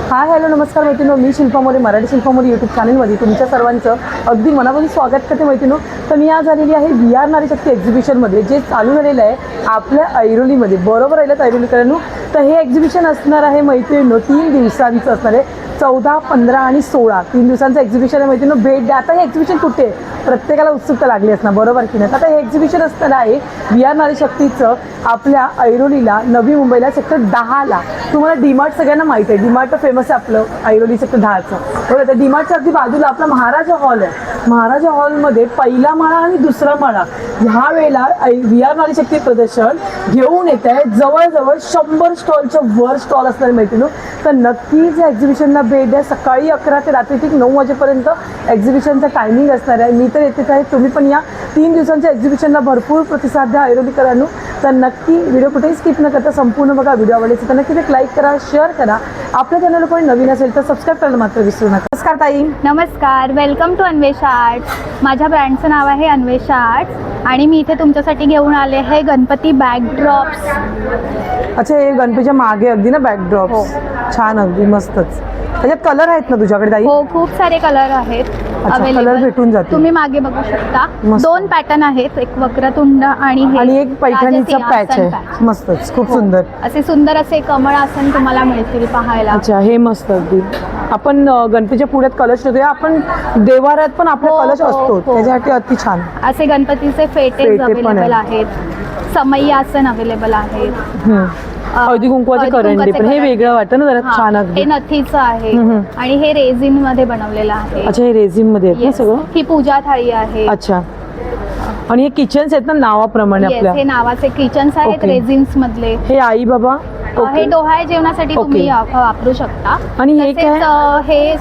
Hi hello नमस्कार मैत्रिणो, मी Shilpa More, Marathi Shilpa More YouTube चॅनलमध्ये तुमच्या सर्वांचं अगदी मनापासून स्वागत करते मैत्रिणो. तर मी आज आलेली आहे VR नारी शक्ती एक्झिबिशनमध्ये, जे चालू झालेलं आहे आपल्या ऐरोलीमध्ये. बरोबर राहिलं ऐरोलीकरांनो. तर हे एक्झिबिशन असणार आहे मैत्रिणो 3 दिवसांचं असणार आहे. 14, 15 आणि 16 3 दिवसांचं एक्झिबिशन आहे मैत्रिणो. भेट द्या. आता हे एक्झिबिशन कुठे आहे प्रत्येकाला उत्सुकता लागली असणार, बरोबर की नाही. आता हे एक्झिबिशन असणार आहे VR नारी शक्तीचं आपल्या ऐरोलीला, नवी मुंबईला सेक्टर 10ला. तुम्हाला डीमार्ट सगळ्यांना माहिती आहे, डीमार्ट तर फेमस आहे आपलं ऐरोली सेक्टर 10चं. बरोबर. तर डीमार्टच्या अगदी बाजूला आपला महाराजा हॉल आहे. महाराजा हॉलमध्ये पहिला माळा आणि दुसरा माळा ह्या वेळेला VR नारी शक्ती प्रदर्शन घेऊन येत आहे. जवळजवळ 100 स्टॉलच्या वर स्टॉल असणार मैत्रिणो. तर नक्कीच या एक्झिबिशनला भेट द्या. सकाळी 11 ते रात्री ठीक 9 वाजेपर्यंत एक्झिबिशनचा टायमिंग असणार आहे. मी तर येतेच आहे, तुम्ही पण या. 3 दिवसांच्या एक्झिबिशनला भरपूर प्रतिसाद द्या ऐरोलीकरांनो. तर नक्की व्हिडिओ कुठेही स्किप न करता संपूर्ण बघा. व्हिडिओ आवडले तर नक्की एक लाईक करा, शेअर करा. आपल्या चॅनलला कोणी नवीन असेल तर सबस्क्राईब करायला मात्र विसरू नका. नमस्कार ताई. नमस्कार, वेलकम टू अन्वेषा आर्ट्स. माझ्या ब्रँडचं नाव आहे अन्वेषा आर्ट्स आणि मी इथे तुमच्यासाठी घेऊन आले आहे गणपती बॅकड्रॉप्स. अच्छा, हे गणपतीच्या मागे अगदी ना बॅकड्रॉप. हो. छान, अगदी मस्तच. त्याच्यात कलर आहेत ना तुझ्याकडे ताई? हो, खूप सारे कलर आहेत कलर भेटून जातील. तुम्ही मागे बघू शकता. मस्त. 2 पॅटर्न आहेत, एक वक्रतुंड आणि एक पैठणीचा पॅच आहे. मस्तच, खूप सुंदर. असे सुंदर असे कमळ आसन तुम्हाला मिळतील पाहायला. अच्छा, हे मस्त अगदी. आपण गणपतीच्या पुढ्यात कलश ठेवतो. आपण देवाऱ्यात पण आपला हो, कलश हो, असतो, हो. त्याच्यासाठी अति छान. असे गणपतीचे फेटे पण अवेलेबल आहे. आहेत. समई आसन अवेलेबल आहेत. हळदी कुंकवाचे करंडे पण. हे वेगळं वाटतं ना जरा, छान हे अगदी. नथीचं आहे आणि हे रेझिन मध्ये बनवलेलं आहे. अच्छा, हे रेझिन मध्ये आहेत ना Yes. सगळं. ही पूजा थाळी आहे. अच्छा, आणि हे किचन्स आहेत ना नावाप्रमाणे Yes, आपल्या. हे नावाचे किचन्स आहेत Okay. रेझिन्स मधले. हे आई बाबा. हे डोहाळे जेवणासाठी Okay. तुम्ही वापरू शकता. आणि हे तसेच, काय? हे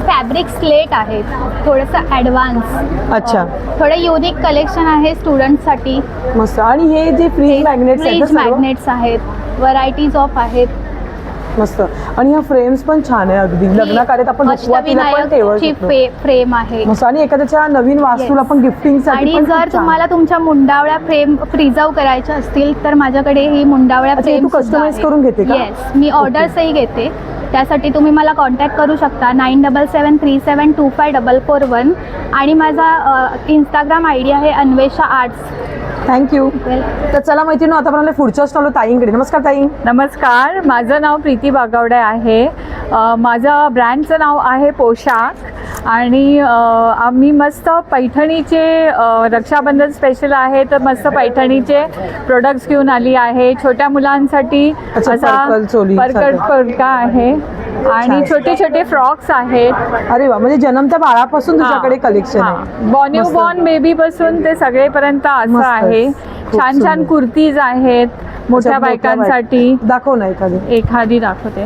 फॅब्रिक स्लेट आहे, थोडंसं ॲडव्हान्स. अच्छा. थोडं युनिक कलेक्शन आहे स्टुडंटसाठी. मस्त. आणि हे जे फ्रीज मॅग्नेट्स आहेत ना फ्रीज सर्व? मॅग्नेट्स आहेत, व्हरायटीज ऑफ आहेत. मस्त. आणि ह्या फ्रेम्स पण छान आहे अगदी. लग्न कार्यात आपण रुखवतीला पण ठेवू शकतो. फ्रेम आहे. मस्त. आणि एखाद्याच्या नवीन वास्तूला Yes. आपण गिफ्टिंगसाठी आणि पण जर खूप छान. तुम्हाला तुमच्या मुंडावळ्या फ्रेम प्रिझर्व करायच्या असतील तर माझ्याकडे ही मुंडावळ्या अच्छा, हे फ्रेम तू customize करून घेते का? येस, मी ऑर्डर्सही घेते. त्यासाठी तुम्ही मला कॉन्टॅक्ट करू शकता 9773725441 आणि माझा इंस्टाग्राम ID आहे अन्वेषा आर्ट्स. थँक्यू. तर चला मैत्रिणी, आता आपण पुढच्या स्टॉल ताईंकडे. नमस्कार ताई. नमस्कार, माझं नाव प्रीती बागावडे आहे. माझं ब्रँडचं नाव आहे पोशाख आणि आम्ही मस्त पैठणीचे रक्षाबंधन स्पेशल आहे तर मस्त पैठणीचे प्रोडक्ट्स घेऊन आली आहे. छोट्या मुलांसाठी अच्छा, असा पर्कल चोली पर्कल फुलका आहे आणि छोटे छोटे फ्रॉक्स आहेत. अरे वा, म्हणजे जन्मत्या बाळापासून तुझ्याकडे कलेक्शन आहे. न्यू बॉर्न बेबी पासून ते सगळेपर्यंत असं मस्त. आहे. खूप छान सुंदर. छान कुर्तीज आहेत मोठ्या बायकांसाठी. दाखव ना एखादी दाखवते.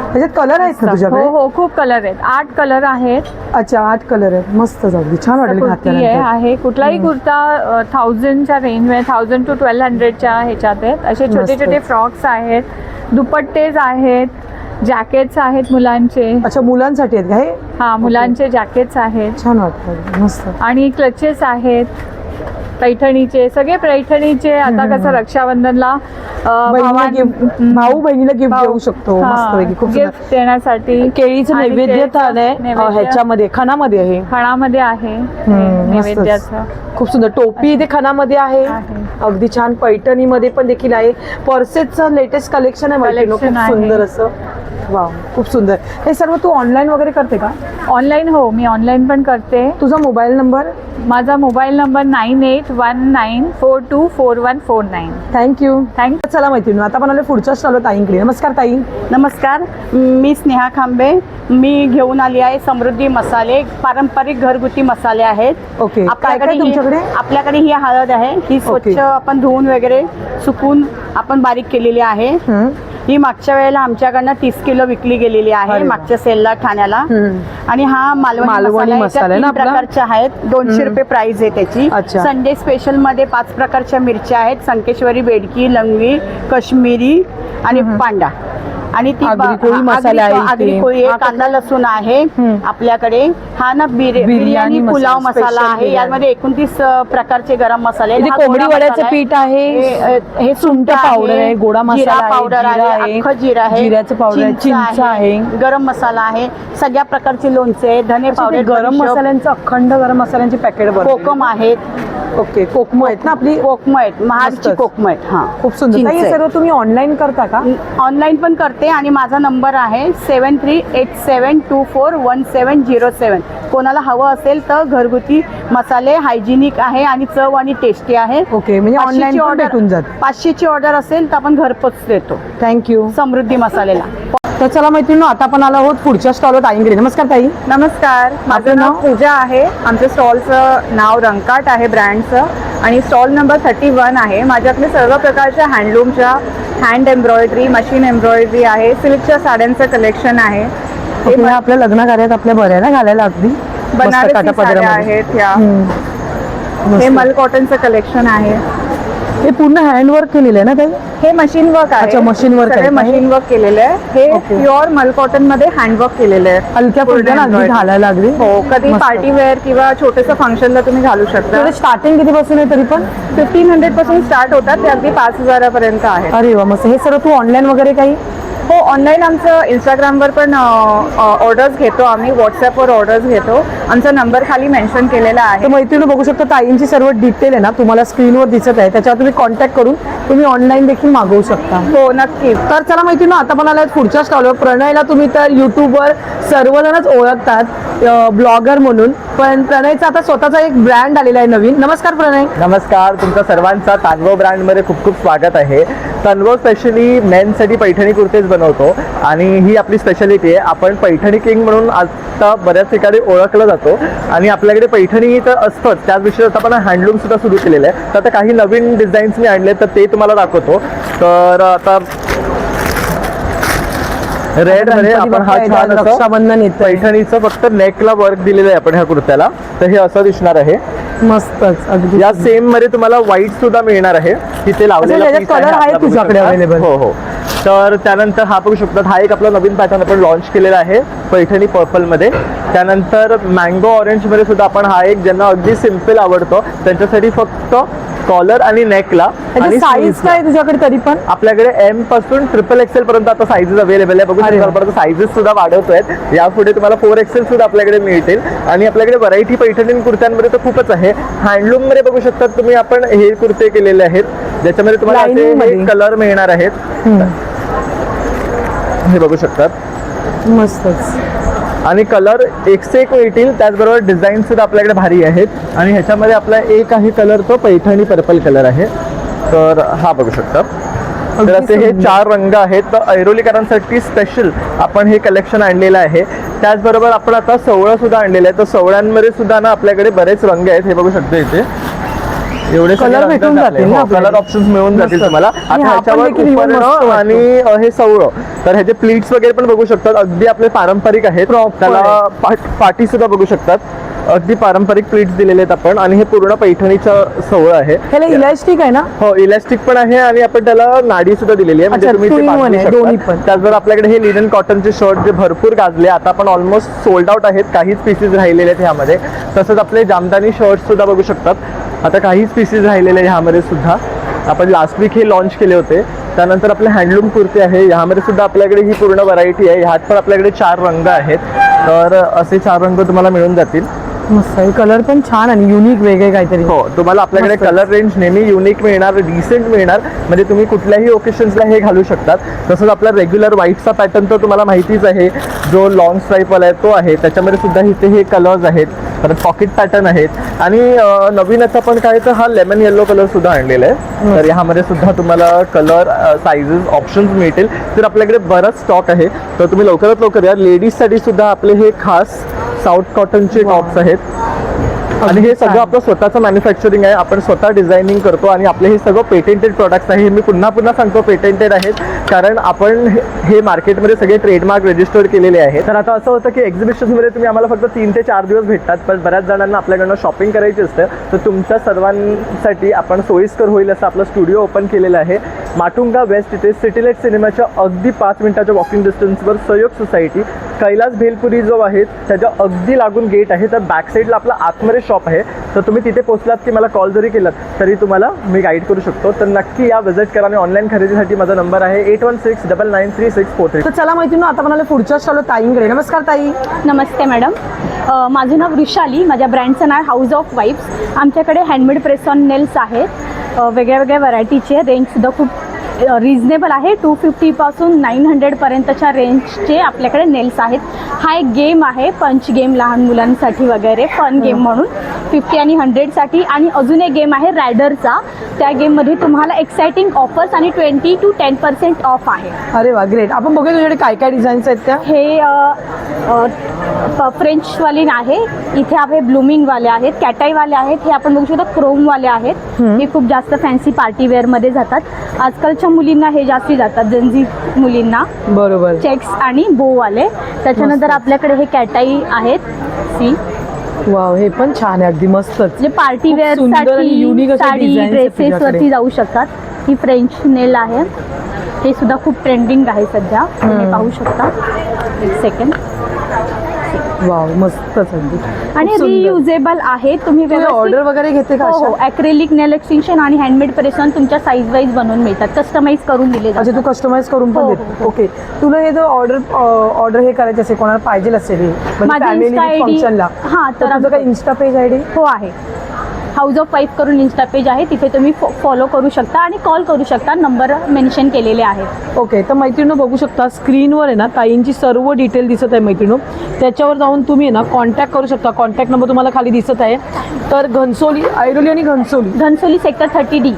त्याच्यात कलर आहेत ना तुझ्याकडे? हो हो, खूप कलर आहेत. 8 कलर आहेत. अच्छा, 8 कलर आहेत. मस्त अगदी छान वाटेल कुर्ती आहे. कुठलाही कुर्ता 1000च्या रेंजमध्ये 1000 to 1200च्या ह्याच्यात आहेत. असे छोटे छोटे फ्रॉक्स आहेत, दुपट्टेज आहेत, जॅकेट्स आहेत मुलांचे. अच्छा, मुलांसाठी आहेत का हे? हा, मुलांचे जॅकेट्स आहेत. छान वाटतं, मस्त. आणि क्लचेस आहेत पैठणीचे, सगळे पैठणीचे. आता कसं रक्षाबंधनला भाऊ बहिणीला गिफ्ट देऊ शकतो. मस्त, खूप गिफ्ट देण्यासाठी. केळीचं नैवेद्य थान आहे ह्याच्यामध्ये, खणामध्ये आहे. खणामध्ये आहे नैवेद्याचं. खूप सुंदर. टोपी इथे खणामध्ये आहे. अगदी छान. पैठणीमध्ये पण देखील आहे. पर्सेसचं लेटेस्ट कलेक्शन आहे. खूप सुंदर असं. वा, खूप सुंदर. हे सर्व तू ऑनलाईन वगैरे करते का? ऑनलाईन, हो, मी ऑनलाईन पण करते. तुझा मोबाईल नंबर? माझा मोबाईल नंबर 9819424149. थँक्यू. चला मैत्रिणी, आता आपण पुढच्या स्टॉलवर ताईंकडे. नमस्कार ताई. नमस्कार, मी स्नेहा खांबे. मी घेऊन आली आहे समृद्धी मसाले. पारंपरिक घरगुती मसाले आहेत. ओके. आपल्याकडे तुमच्याकडे? आपल्याकडे ही हळद आहे. ही स्वच्छ आपण धुवून वगैरे सुकून आपण बारीक केलेली आहे. ही मागच्या वेळेला आमच्याकडनं 30 किलो विकली गेलेली आहे मागच्या सेलला ठाण्याला. आणि हा मालवणी मसाला आहे. 3 प्रकारचे आहेत. 200 रुपये प्राइस आहे त्याची. संडे स्पेशल मध्ये 5 प्रकारच्या मिरच्या आहेत. संकेश्वरी, बेडकी, लंगवी, काश्मीरी आणि पांडा. आणि ती आगरी कोळी मसाला आहे इथे. आगरी कोळी आहे, कांदा लसूण आहे आपल्याकडे. हा ना बिर्याणी पुलाव मसाला, मसाला special आहे. बिर्याणी. यामध्ये 29 प्रकारचे गरम मसाले आहेत. इथे हा कोंबडी गोडा वड्याचं मसाला पीठ आहे, हे सुंठ पावडर आहे, गोडा मसाला जिरा आहे, पावडर जिरा आहे, आहे, अख्खं जिरा आहे, जिऱ्याचं पावडर आहे, चिंच आहे. गरम मसाला आहे, सगळ्या प्रकारचे लोणचे आहे, धने अच्छा, पावडर, ते गरम बडीशोप, मसाल्यांचं अखंड गरम मसाल्यांची पॅकेट कोकम आहेत. ओके, कोकम आहेत ना आपली. कोकम आहेत, महाडची मस्तच. कोकम आहेत. हा खूप सुंदर. चिंच ताई, हे आहे. सर्व तुम्ही ऑनलाईन करता का? ऑनलाईन पण करते आणि माझा नंबर आहे 7387241707. कोणाला हवं असेल तर घरगुती मसाले हायजिनिक आहे आणि चव आणि टेस्टी आहे. ओके, म्हणजे ऑनलाईन पण भेटून जात. 500ची ऑर्डर असेल तर आपण घरपोच देतो थँक्यू. समृद्धी मसालेला. तर चला मैत्रिणी, आता पण आलो आहोत पुढच्या स्टॉलवर ताईंकडे. नमस्कार ताई. नमस्कार, माझं नाव पूजा आहे. आमच्या स्टॉलचं नाव रंकाट आहे ब्रँडचं आणि स्टॉल नंबर 31 आहे. माझ्याकडे सर्व प्रकारच्या हँडलूमच्या हँड एम्ब्रॉयडरी, मशीन एम्ब्रॉयडरी आहे, सिल्कच्या साड्यांचं कलेक्शन आहे. हे मला आपल्या लग्न कार्यात आपल्या बऱ्या ना घालायला अगदी मस्त बनारसी काठापदरामध्ये. साड्या आहेत ह्या. मस्त. हे मल कॉटनचं कलेक्शन आहे. हे पूर्ण हँडवर्क केलेलं आहे ना ताई? हे मशीन वर्क आहे. अच्छा, machine work सगळे आहे. मशीन वर्क केलेलं आहे. हे Okay. प्युअर मल कॉटन मध्ये हँडवर्क केलेलं आहे. हलक्या फुलक्या ना, अगदी embroidery. घालायला अगदी. हो, कधी मस्त. पार्टी वेअर किंवा छोटंसं फंक्शनला तुम्ही घालू शकता. त्याला स्टार्टिंग किती पासून आहे तरी पण? 1500 पासून स्टार्ट होतात, ते अगदी 5000 आहे. अरे वा, मस्त. हे सर्व तू ऑनलाईन वगैरे काही? हो, ऑनलाईन आमचं इंस्टाग्रामवर पण ऑर्डर्स घेतो आम्ही, व्हॉट्सॲपवर ऑर्डर्स घेतो. आमचा नंबर खाली मेन्शन केलेला तर आहे. मैत्रिणी बघू शकता, ताईंची सर्व डिटेल आहे ना तुम्हाला स्क्रीनवर दिसत आहे, त्याच्यावर तुम्ही कॉन्टॅक्ट करून तुम्ही ऑनलाईन देखील मागवू शकता. हो, नक्कीच. तर चला मैत्रिणी, आता पण आलाय पुढच्या स्टॉलवर. प्रणयला तुम्ही तर युट्यूबवर सर्वजणच ओळखतात ब्लॉगर म्हणून, पण प्रणयचा आता स्वतःचा एक ब्रँड आलेला आहे नवीन. नमस्कार प्रणय. नमस्कार, तुमच्या सर्वांचा तानवं ब्रँडमध्ये खूप खूप स्वागत आहे. तानवं स्पेशली मेन्ससाठी पैठणी कुर्तेज बनवतो आणि ही आपली स्पेशालिटी आहे. आपण पैठणी किंग म्हणून आता बऱ्याच ठिकाणी ओळखलं जातो आणि आपल्याकडे पैठणी तर असतंच, त्याच विषयी आता आपण हँडलूम सुद्धा सुरू केलेलं आहे. तर आता काही नवीन डिझाईन्स मी आणले तर ते तुम्हाला दाखवतो. तर आता रेड मध्ये आपण हा छान असं रक्षाबंधन येत पैठणीचं फक्त नेकला वर्क दिलेलं आहे आपण ह्या कुर्त्याला. तर हे असं दिसणार आहे. मस्तच अगदी. या सेम मध्ये तुम्हाला व्हाईट सुद्धा मिळणार आहे. तिथे लावलेला अच्छा, piece त्याच्यात color आहे आपला बघू तुझ्याकडे शकता. available? हो हो. तर त्यानंतर हा बघू शकतात, हा एक आपला नवीन पॅटर्न आपण लॉन्च केलेला आहे पैठणी पर्पल मध्ये. त्यानंतर मँगो ऑरेंज मध्ये सुद्धा आपण हा एक, ज्यांना अगदी सिम्पल आवडतो त्यांच्यासाठी फक्त कॉलर आणि नेकला आणि साईज sleeves ला. काय तुझ्याकडे तरी पण? आपल्याकडे एम पासून XXL पर्यंत आता साईजेस अवेलेबल आहे. बघू अरे वा. शकता, साईजेस सुद्धा वाढवतोय. यापुढे तुम्हाला 4XL सुद्धा आपल्याकडे मिळतील आणि आपल्याकडे व्हरायटी पैठणी कुर्त्यांमध्ये तर खूपच आहे. हँडलूम मध्ये बघू शकता तुम्ही, आपण हे कुर्ते केलेले आहेत ज्याच्यामध्ये तुम्हाला Lining मध्ये. कलर मिळणार आहेत. हे बघू शकतात मस्तच. आणि कलर एक से एक मिळतील. त्याचबरोबर डिझाईन सुद्धा आपल्याकडे भारी आहेत आणि ह्याच्यामध्ये आपला एक आहे कलर, तो पैठणी पर्पल कलर आहे. तर हा बघू शकता. तर असे हे 4 रंग आहेत. तर ऐरोलीकरांसाठी स्पेशल आपण हे कलेक्शन आणलेलं आहे. त्याचबरोबर आपण आता सवळं सुद्धा आणलेलं आहे. तर सवळ्यांमध्ये सुद्धा ना आपल्याकडे बरेच रंग आहेत. हे बघू शकता, इथे एवढे Color भेटून जातील ना आपल्याला? कलर ऑप्शन्स मिळून जातील मस्त. तुम्हाला. आणि आता हा पण ह्याच्यावर देखील even उपरणं मस्त वाटतो. आणि हे सवळं, तर ह्याचे प्लीट्स वगैरे पण बघू शकतात, अगदी आपले पारंपरिक आहेत. Proper त्याला पाटी सुद्धा बघू शकतात, अगदी पारंपरिक प्लीट्स दिलेले आहेत आपण. आणि हे पूर्ण पैठणीचं सवळं आहे. ह्याला इलास्टिक आहे ना? हो, इलास्टिक पण आहे आणि आपण त्याला नाडी सुद्धा दिलेली आहे, म्हणजे अच्छा, तुम्ही ते two in one बांधू आहे, शकता. दोन्ही पण. त्याचबरोबर आपल्याकडे हे लिनन कॉटनचे शर्ट जे भरपूर गाजले, आता आपण ऑलमोस्ट सोल्ड आउट आहेत. काहीच पीसेस राहिलेले आहेत ह्यामध्ये. तसंच आपले जामदानी शर्ट सुद्धा बघू शकतात, आता काहीच पीसेस राहिलेले आहेत ह्यामध्ये सुद्धा. आपण लास्ट वीक हे लॉन्च केले होते. त्यानंतर आपले हँडलूम कुर्ते आहे, ह्यामध्ये सुद्धा आपल्याकडे ही पूर्ण व्हरायटी आहे. ह्यात पण आपल्याकडे 4 रंग आहेत. तर असे 4 रंग तुम्हाला मिळून जातील. मस्त आहे. कलर पण छान आणि युनिक वेगळे काहीतरी. हो, तुम्हाला आपल्याकडे मस्त. कलर रेंज नेहमी युनिक मिळणार, डिसेंट मिळणार, म्हणजे तुम्ही कुठल्याही ओकेशन्सला हे घालू शकतात. तसंच आपला रेग्युलर व्हाईटचा पॅटर्न तर तुम्हाला माहितीच आहे, जो लॉंग स्ट्राईपवाला आहे तो आहे. त्याच्यामध्ये सुद्धा इथे हे कलर्स आहेत, परत पॉकेट पॅटर्न आहेत आणि नवीन आता पण काय तर हा लेमन येलो कलर सुद्धा आणलेला आहे. तर ह्यामध्ये सुद्धा तुम्हाला कलर, साईजेस, ऑप्शन्स मिळतील. तर आपल्याकडे बराच स्टॉक आहे, तर तुम्ही लवकरात लवकर या. लेडीजसाठी सुद्धा आपले हे खास साऊथ कॉटनचे टॉप्स आहेत आणि हे सगळं आपलं स्वतःचं मॅन्युफॅक्चरिंग आहे. आपण स्वतः डिझायनिंग करतो आणि आपले हे सगळं पेटेंटेड प्रोडक्ट्स आहे. हे मी पुन्हा पुन्हा सांगतो, पेटेंटेड आहेत. कारण आपण हे मार्केटमध्ये सगळे ट्रेडमार्क रजिस्टर केलेले आहे. तर आता असं होतं की एक्झिबिशन्समध्ये तुम्ही आम्हाला फक्त 3 ते 4 दिवस भेटतात, पण बऱ्याच जणांना आपल्याकडनं शॉपिंग करायची असते. तर तुमच्या सर्वांसाठी आपण सोयीस्कर होईल असं आपलं स्टुडिओ ओपन केलेलं आहे माटुंगा वेस्ट. इथे सिटीलाइट सिनेमाच्या अगदी 5 मिनिटाच्या वॉकिंग डिस्टन्सवर सहयोग सोसायटी, कैलास भेलपुरी जो आहे त्याच्या अगदी लागून गेट आहे. तर बॅक साईडला आपला आतमध्ये शॉप आहे. तर तुम्ही तिथे पोहोचलात की मला कॉल जरी केलात तरी तुम्हाला मी गाईड करू शकतो. तर नक्की या व्हिजिट करा. आणि ऑनलाईन खरेदीसाठी माझा नंबर आहे 8169933643. तर चला मैत्रिणी, आता म्हणाले पुढच्या स्टॉलवर ताईंकडे. नमस्कार ताई. नमस्ते मॅडम. माझं नाव वृषाली. माझ्या ब्रँडचं नाव हाऊस ऑफ वाईब्स. आमच्याकडे हँडमेड प्रेस ऑन नेल्स आहेत, वेगळ्या वेगळ्या व्हरायटीचे. रेंजसुद्धा खूप रिजनेबल आहे. 250पासून 900पर्यंतच्या रेंजचे आपल्याकडे नेल्स आहेत. हा एक गेम आहे, पंच गेम, लहान मुलांसाठी वगैरे फन गेम म्हणून 50 आणि 100साठी. आणि अजून एक गेम आहे रॅडरचा. त्या गेममध्ये तुम्हाला एक्साइटिंग ऑफर्स आणि 20 to 10% ऑफ आहे. अरे वा, ग्रेट. आपण बघूया तुझ्याकडे काय काय डिझाईन्स आहेत त्या. हे फ्रेंचवाले आहे, इथे आपले ब्लूमिंगवाले आहेत, कॅटाईवाले आहेत, हे आपण बघू शकतो क्रोमवाले आहेत. हे खूप जास्त फॅन्सी पार्टीवेअरमध्ये जातात. आजकालच्या मुलींना हे जास्ती जातात, जनजी मुलींना. बरोबर. चेक्स आणि बोवाले. त्याच्यानंतर आपल्याकडे हे कॅटाई आहेत. सी वाव, हे पण छान आहे, अगदी मस्तच. म्हणजे पार्टीवेअर सुंदर आणि unique साठी अशा साडी designs आहेत ड्रेसेस तुझ्याकडे. वरती जाऊ शकतात. ही फ्रेंच नेल आहे, हे सुद्धा खूप ट्रेंडिंग आहे सध्या. तुम्ही पाहू शकता. एक सेकंड. वाव, मस्तच अगदी. आणि खूप सुंदर. रियुजेबल आहे. तुम्ही ऑर्डर वगैरे घेते का हो, अशा? ॲक्रेलिक नेल एक्सटेन्शन आणि हँडमेड प्रेस ऑन तुमच्या साईज वाईज बनवून मिळतात, कस्टमाइज करून दिले अच्छा, जातात. तू कस्टमाइज करून पण हो, देते. हो. ओके. तुला हे जर ऑर्डर हे करायचे असेल, कोणाला पाहिजे असेल हे, म्हणजे माझं फॅमिली Insta ID फंक्शनला, हां, तर तर तुझं काय इन्स्टा पेज आयडी? हो आहे. हाऊस ऑफ वाईफ करून इन्स्टा पेज आहे, तिथे तुम्ही फॉलो करू शकता आणि कॉल करू शकता. नंबर मेन्शन केलेले आहेत. ओके. तर मैत्रिणी बघू शकता स्क्रीनवर आहे ना ताईंची सर्व डिटेल दिसत आहे मैत्रिणी. त्याच्यावर जाऊन तुम्ही आहे ना कॉन्टॅक्ट करू शकता. कॉन्टॅक्ट नंबर तुम्हाला खाली दिसत आहे. तर घनसोली, ऐरोली आणि घनसोली सेक्टर 30D.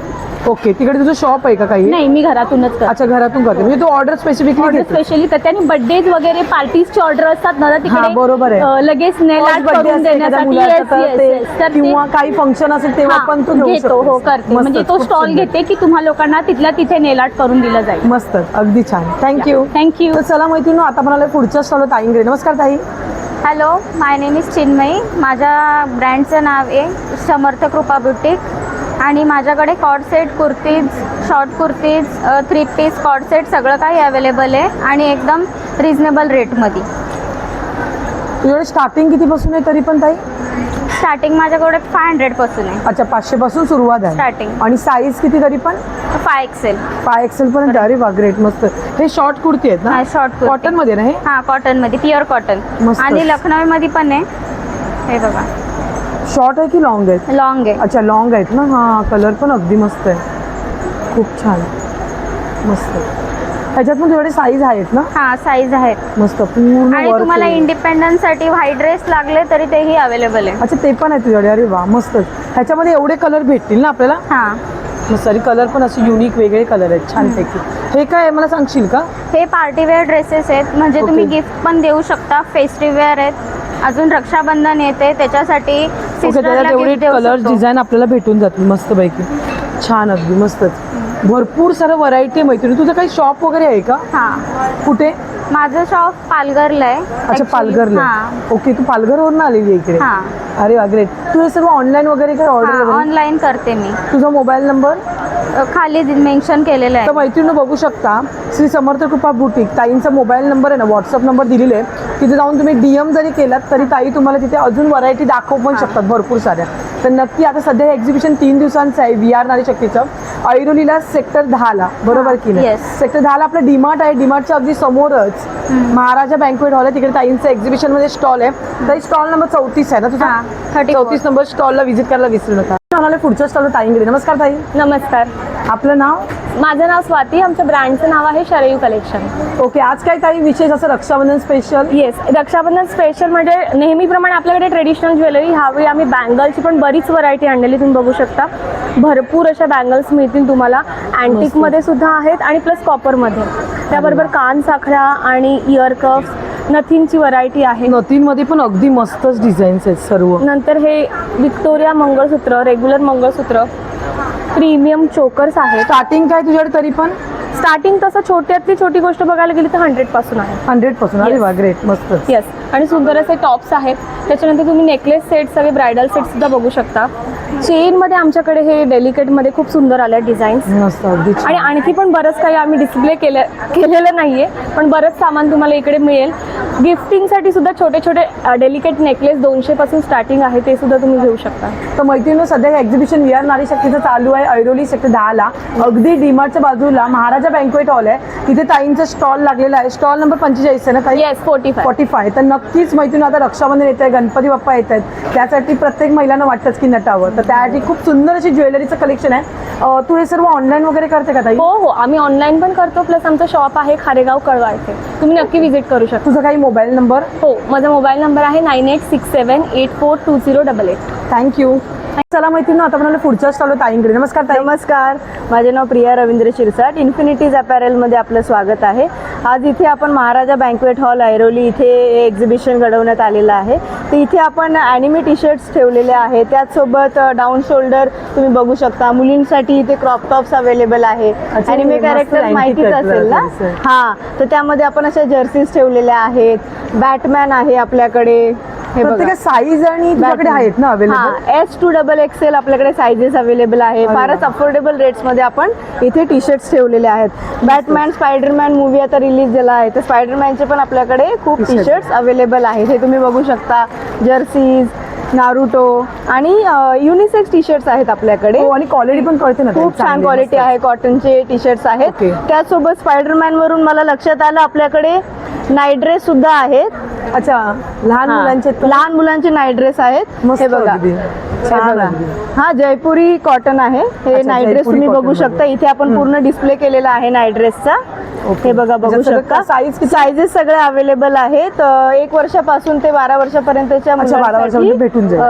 ओके. तिकडे तुझं शॉप आहे का काही? नाही, मी घरातूनच करते. अच्छा, घरातून करते. म्हणजे तू ऑर्डर स्पेसिफिकली ऑर्डर घेते. स्पेशली करते. आणि बर्थडेज वगैरे पार्टीजचे ऑर्डर असतात ना, हां, बरोबर आहे. लगेच नेल आर्ट Birthday करून असेल एखाद्या देण्यासाठी. मुलाचा Yes, तर yes, ते, yes. तर किंवा काही फंक्शन असेल तेव्हा हां, पण तू घेऊ घेतो. हो, शकतेस. करते. म्हणजे मस्तच, तो खूप स्टॉल सुंदर. घेते की तुम्हा लोकांना तिथल्या तिथे नेल आर्ट करून दिलं जाईल. मस्तच, अगदी छान. थँक्यू. थँक्यू. तर चला मैत्रिणी, आता म्हणाले पुढच्या स्टॉलवर ताईंकडे. नमस्कार ताई. Hello, my name is Chinmayi. माझ्या ब्रँडचं नाव आहे समर्थ कृपा बुटीक. आणि माझ्याकडे cord set, kurtis, short kurtis, 3 piece cord set सगळं काही अवेलेबल आहे आणि एकदम रिजनेबल रेटमध्ये. तुझ्याकडे स्टार्टिंग कितीपासून आहे तरी पण ताई? स्टार्टिंग माझ्याकडे 500पासून आहे. अच्छा, 500 पासून सुरुवात आहे. स्टार्टिंग. आणि साईज किती तरी पण? 5XL. 5XL पर्यंत. अरे वा, ग्रेट, मस्त. हे शॉर्ट कुर्ती आहेत ना? हा, शॉर्ट कुर्ती. कॉटन मध्ये ना हे? हां, कॉटनमध्ये, प्युअर कॉटन. मस्त. आणि लखनौमध्ये पण आहे. हे बघा, शॉर्ट आहे की लॉंग आहे? लॉंग आहे. अच्छा, लॉंग आहेत ना. हा, कलर पण अगदी मस्त आहे, खूप छान, मस्त. ह्याच्यात पण तुझ्याकडे साईज आहेत ना? हां, साईज आहे. मस्त, पूर्ण आणि work तुम्हाला आहे. इंडिपेंडन्ससाठी व्हाईट ड्रेस लागले तरी तेही अवेलेबल आहे. अच्छा, ते पण आहे तुझ्याकडे. अरे वा, मस्तच. ह्याच्यामध्ये एवढे कलर भेटतील ना आपल्याला? हां, मस्त. आणि कलर पण असे युनिक वेगळे कलर आहेत, छानपैकी. हे काय आहे मला सांगशील का? हे पार्टीवेअर ड्रेसेस आहेत. म्हणजे ओके. तुम्ही गिफ्ट पण देऊ शकता. फेस्टिव्ह वेअर आहेत. अजून रक्षाबंधन येते, त्याच्यासाठी ओके, सिस्टरला त्याच्यात एवढे गिफ्ट देऊ कलर शकतो. डिझाईन आपल्याला भेटून जातील मस्तपैकी. छान, अगदी मस्तच. भरपूर सारं व्हरायटी आहे मैत्रिणी. तुझं काही शॉप वगैरे आहे का? हां, कुठे? माझं शॉप पालघरला आहे. अच्छा, Actually, पालघरला. हां, ओके, तू पालघरवरून आलेली आहे इकडे? हां. अरे वा, ग्रेट. तू हे सर्व ऑनलाईन वगैरे काय ऑर्डर हां, वगैरे? ऑनलाईन करते मी. तुझा मोबाईल नंबर? खाली मेन्शन केलेलं तर आहे. मैत्रिणी बघू शकता, Shri Samarth Krupa boutique ताईंचा mobile number आहे ना, व्हॉट्सअप नंबर दिलेले आहे. तिथे जाऊन तुम्ही DM जरी केलात तरी ताई तुम्हाला तिथे अजून व्हरायटी दाखवू पण शकतात भरपूर साऱ्या. तर नक्की आता सध्या हे एक्झिबिशन 3 दिवसांचं आहे VR नारी शक्तीचं, ऐरोलीला सेक्टर 10ला, बरोबर की नाही? Yes. सेक्टर 10ला आपलं डीमार्ट आहे. डीमार्टच्या अगदी समोरच महाराजा बँक्वेट हॉल आहे. तिकडे ताईंचं एक्झिबिशनमध्ये स्टॉल आहे. तरी स्टॉल नंबर 34 आहे ना तुझा? हां, 34. 34 नंबर स्टॉलला व्हिजिट करायला विसरू नका. आम्हाला पुढच्या स्टॉलला ताईंकडे. नमस्कार ताई. नमस्कार. आपलं नाव? माझं नाव स्वाती. आमच्या ब्रँडचं नाव आहे शरयू कलेक्शन. ओके. आज काय काही विशेष असं Rakshabandhan special? Yes, Rakshabandhan special म्हणजे नेहमीप्रमाणे आपल्याकडे ट्रेडिशनल ज्वेलरी. ह्यावेळी आम्ही बँगल्सची पण बरीच व्हरायटी आणलेली तुम्ही बघू शकता. भरपूर अशा बँगल्स मिळतील तुम्हाला. अँटिकमध्ये सुद्धा आहेत आणि प्लस कॉपरमध्ये. त्याबरोबर कान साखळ्या आणि इयर कफ्स, नथिंगची व्हरायटी आहे. नथींमध्ये पण अगदी मस्तच डिझाईन्स आहेत सर्व. नंतर हे विक्टोरिया मंगळसूत्र, रेग्युलर मंगळसूत्र, प्रीमियम चोकर्स आहेत. स्टार्टिंग काय तुझ्याकडे तरी पण? स्टार्टिंग तसं छोट्यातली छोटी गोष्ट बघायला गेली तर 100 पासून आहे. 100% अरे वा ग्रेट मस्त. येस. आणि सुंदर असे टॉप्स आहेत. त्याच्यानंतर तुम्ही नेकलेस सेट सगळे ब्रायडल सेट सुद्धा बघू शकता. चेनमध्ये आमच्याकडे हे डेलिकेटमध्ये खूप सुंदर आले डिझाईन्स. मस्त अगदी छान. आणि आणखी पण बरंच काही आम्ही डिस्प्ले केलेलं नाहीये, पण बरंच सामान तुम्हाला इकडे मिळेल. गिफ्टिंगसाठी सुद्धा छोटे छोटे डेलिकेट नेकलेस 200 पासून स्टार्टिंग आहे, ते सुद्धा तुम्ही घेऊ शकता. तर मैत्रिणी सध्या हे एक्झिबिशन वी आर नारी शक्तीचं चालू आहे ऐरोली सेक्टर 10ला, अगदी डीमार्टच्या बाजूला महाराजा बँक्वेट हॉल आहे. तिथे ताईंचा स्टॉल लागलेला आहे. स्टॉल नंबर 45 आहे ना ताई? येस, 45. तर नक्कीच मैत्रिणी आता रक्षाबंधन येत आहे, गणपती बाप्पा येत आहेत, त्यासाठी प्रत्येक महिलांना वाटतंच की नटावं. तर त्यासाठी खूप सुंदर अशी ज्वेलरीचं कलेक्शन आहे. तू हे सर्व ऑनलाईन वगैरे करते का ताई? हो, आम्ही ऑनलाईन पण करतो, प्लस आमचं शॉप आहे खारेगाव कळवा इथे. तुम्ही नक्की व्हिजिट करू शकता. तुझा काही मोबाईल नंबर? हो, माझा मोबाईल नंबर आहे 9867842088. थँक्यू. चला मैत्रिणी आता आपल्याला पुढच्या स्टॉल ताईंकडे. नमस्कार ताई. नमस्कार, माझे नाव प्रिया रवींद्र शिरसाट. इन्फिनिटीज अपॅरेलमध्ये आपलं स्वागत आहे. आज इथे आपण महाराजा बँक्वेट हॉल ऐरोली इथे एक्झिबिशन घडवण्यात आलेलं आहे. तर इथे आपण ॲनिमे टी शर्ट्स ठेवलेले आहे, त्याचसोबत डाऊन शोल्डर तुम्ही बघू शकता. मुलींसाठी इथे क्रॉप टॉप्स अवेलेबल आहे. ॲनिमे कॅरेक्टर माहितीच असेल ना? हां, तर त्यामध्ये आपण अशा जर्सीज ठेवलेल्या आहेत. बॅटमॅन आहे आपल्याकडे. हे बघा. प्रत्येक साईज आणि तुझ्याकडे आहेत ना अवेलेबल? S to XXL आपल्याकडे साईजेस अवेलेबल आहे. फारच अफोर्डेबल रेट्समध्ये आपण इथे टी शर्ट्स ठेवलेले आहेत. बॅटमॅन, स्पायडरमॅन मूवी आता रिलीज झाला आहे, तर स्पायडरमॅनचे पण आपल्याकडे खूप टी शर्ट्स अवेलेबल आहेत. हे तुम्ही बघू शकता. जर्सीज, नारुटो आणि युनिसेक्स टी शर्ट्स आहेत आपल्याकडे. हो, आणि क्वालिटी पण कळते ना ताई? खूप छान चांगली, क्वालिटी मस्त. आहे. कॉटनचे टी शर्ट्स आहेत. ओके. त्याचसोबत स्पायडरमॅन वरून मला लक्षात आलं आपल्याकडे नाईट ड्रेस सुद्धा आहेत. अच्छा, लहान हां, मुलांचे लहान मुलांचे नाईट ड्रेस आहेत. मस्त हे बघा. अगदी. हे छान बघा. अगदी. हा जयपुरी कॉटन आहे. हे अच्छा, नाईट ड्रेस जयपुरी तुम्ही बघू cotton शकता. मध्ये. इथे आपण पूर्ण डिस्प्ले केलेला आहे नाईट ड्रेसचा. ओके. हे बघा, बघू त्याच्यात शकता. size किती? साईजेस सगळे अवेलेबल आहेत. 1 वर्षापासून ते 12 वर्षापर्यंतच्या अच्छा, 12 वर्षापर्यंत भेटून जाईल.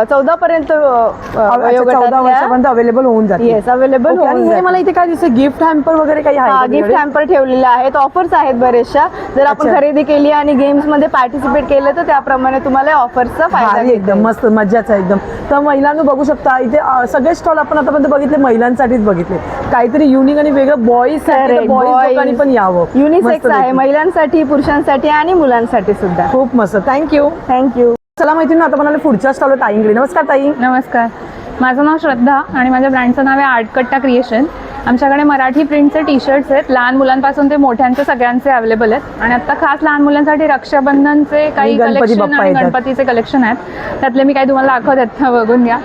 14 पर्यंत 14 वर्षापर्यंत अवेलेबल होऊन जाते. येस, अवेलेबल ओके, आणि हे मला इथे काय दिसतं, गिफ्ट हॅम्पर वगैरे काही आहे का गिफ्ट तुझ्याकडे? हॅम्पर ठेवलेले आहेत. ऑफर्स आहेत बरेचशा. जर आपण अच्छा. खरेदी केली आणि गेम्स मध्ये पार्टिसिपेट केलं तर त्याप्रमाणे तुम्हाला ऑफर्सचा फायदा भारी, घेता एकदम येईल. मस्त मज्जाच आहे एकदम. तर महिलांना बघू शकता इथे सगळे स्टॉल आपण आतापर्यंत बघितले, महिलांसाठीच बघितले. काहीतरी युनिक आणि वेगळं बॉईज लोकांनी पण यावं. युनिसेक्स आहे, मस्तपैकी. महिलांसाठी, पुरुषांसाठी आणि मुलांसाठी सुद्धा. खूप मस्त. थँक्यू. थँक्यू. चला मैत्रिणी आता मला पुढच्या स्टॉल ताईंकडे. नमस्कार ताई. नमस्कार, माझं नाव श्रद्धा आणि माझ्या ब्रँडचं नाव आहे आर्टकट्टा क्रिएशन. आमच्याकडे मराठी प्रिंटचे टी शर्ट्स आहेत, लहान मुलांपासून ते मोठ्यांचे सगळ्यांचे अवेलेबल आहेत. आणि आता खास लहान मुलांसाठी रक्षाबंधनचे काही गणपती कलेक्शन बाप्पा आणि येतात. गणपतीचे कलेक्शन आहेत. त्यातले मी काही तुम्हाला दाखवत आहेत, बघून घ्या.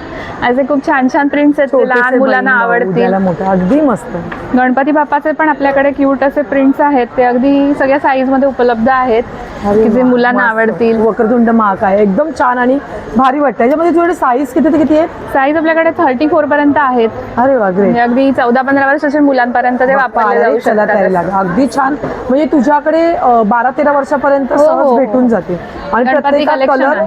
असे खूप छान छान प्रिंट्स आहेत, ते लहान मुलांना आवडतील. उद्याला मोठं अगदी मस्त. गणपती बाप्पाचे पण आपल्याकडे क्यूट असे प्रिंट्स आहेत, ते अगदी सगळ्या साईजमध्ये उपलब्ध आहेत, की जे मुलांना आवडतील. वक्रतुंड महाकाय आहे, एकदम छान आणि भारी वाटतं. याच्यामध्ये तुझ्याकडे साईज किती ते किती आहे? साईज आपल्याकडे 34 पर्यंत आहेत. अरे वा, ग्रेट. म्हणजे अगदी 14-15 वर्षाच्या मुलांपर्यंत ते वापरले जाऊ शकतात. अगदी छान. म्हणजे तुझ्याकडे 12-13 वर्षापर्यंत हो, सहज हो. भेटून जाते. आणि गणपती प्रत्येकात कलेक्शन कलर.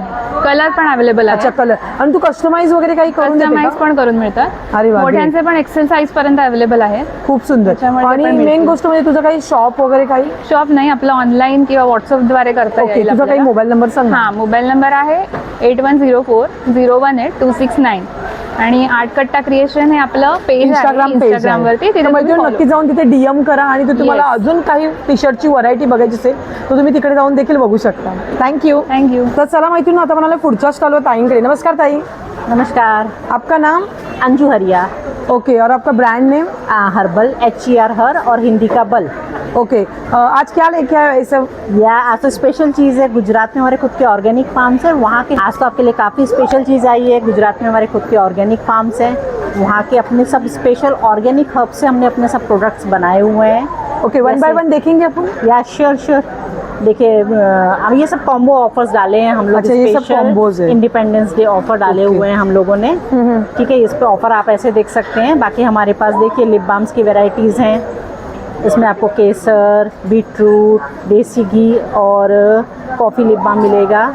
कलर पण अवेलेबल अच्छा, आहे. कलर. आणि तू कस्टमाइज वगैरे काही करून देते कस्टमाइज का? पण करून मिळतात. अरे वा, मोठ्यांचे पण एक्सेल साईज पर्यंत अवेलेबल आहे. खूप सुंदर. त्याच्यामुळे आणि पण मेन मिळतील. गोष्ट म्हणजे तुझं काही शॉप वगैरे काही? शॉप नाही, आपलं ऑनलाईन किंवा व्हॉट्सअपद्वारे करता ओके, येईल तुझा काही आपल्याला. मोबाईल नंबर सांग ना. हां, मोबाईल नंबर आहे 8104018269. आणि आर्टकट्टा क्रिएशन हे आपलं पेज आहे इंस्टाग्राम पेज इंस्टाग्रामवरती. तिथे त्यामुळे तुम्ही नक्की जाऊन तिथे डीएम करा. आणि ते तुम्हाला Yes. अजून काही टी शर्टची व्हरायटी बघायची असेल तर तुम्ही तिकडे जाऊन देखील बघू शकता. थँक्यू. थँक्यू. तर चला माहिती ना आता म्हणाला पुढच्या स्टॉलवर ताईंकडे. नमस्कार ताई. नमस्कार, आपका नाम? अंजू हरिया. ओके, और आपका ब्रांड नेम? हर्बल, HER हर और हिंदी का बल. ओके, आज क्या लेके आए ऐसा? या आज तो स्पेशल चीज़ है, गुजरात में हमारे खुद के ऑर्गेनिक फार्म्स हैं वहाँ के। आज तो आपके लिए काफ़ी स्पेशल चीज़ आई है। गुजरात में हमारे खुद के ऑर्गेनिक फार्म्स हैं, वहाँ के अपने सब स्पेशल ऑर्गेनिक हर्ब से हमने अपने सब प्रोडक्ट्स बनाए हुए हैं। ओके, वन बाय वन देखेंगे अपन? या श्योर श्योर। देखिए, अब ये सब कॉम्बो ऑफर्स डाले हैं हम लोग। अच्छा, ये सब combos है। इंडिपेंडेंस डे ऑफर डाले हुए हैं हम लोगों ने। ठीक है, इस पे ऑफर आप ऐसे देख सकते हैं। बाकी हमारे पास देखिए लिप बाम्स की वेराइटीज़ हैं। इसमें आपको केसर, बीटरूट, देसी घी और कॉफ़ी लिप बाम मिलेगा।